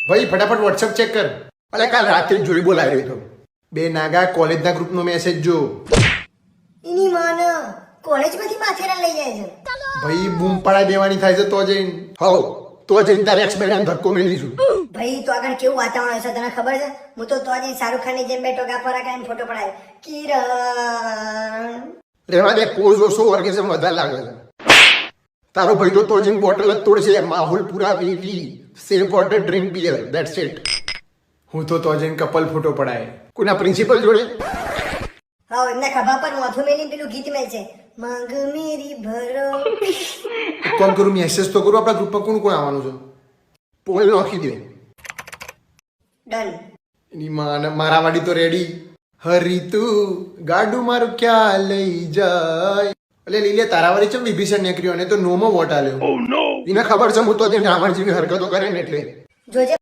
ભાઈ ફટાફટ WhatsApp check કર. અરે કાલ રાત્રે જોઈ બોલાવ્યો હતો. બે નાગા કોલેજના ગ્રુપનો મેસેજ જો. એની માને કોલેજમાંથી માથેરા લઈ જાય છે. ભાઈ બૂમ પડાઈ દેવાની થાય છે તો જઈને. હો તો જઈને તારે એક્સપેરિયન્સ ધક્કો મેળવીશું. ભાઈ તો આગળ કેવું વાતાવરણ હશે તને ખબર છે? હું તો આજે શાહરુખ ખાનની જેમ બેઠો ગાફરા કાઢીને ફોટો પડાયો. કિરણ રેવા દે, કોઝ ઓછો ઓર્ગેઝમ વધારે લાગે છે. તારો ભાઈ તો જઈને બોટલ જ તોડશે. માહોલ પૂરા પી સેમ વોટર ડ્રિંક પીએ. That's it. હું તો જઈને કપલ ફોટો પડાય. કોઈના પ્રિન્સિપલ જોડે હા એમના ખભા પર મોઢું મેલીને પેલું ગીત મેલ છે, માંગ મેરી ભરો. કોમ કરું મેસેજ તો કરું આપણા ગ્રુપમાં કોણ કોણ આવવાનું છે. પોલ નાખી દે. ડન. એની માને મારા વાડી તો રેડી. હરી તું ગાડું મારું ક્યાં લઈ જાય. એટલે લીલે તારા વાળી ચમ વિભીષણ નીકળ્યો અને તો નોમાં વોટ આલ્યો. એને ખબર છે હું તો રાવણજીની હરકતો કરે ને એટલે જોજે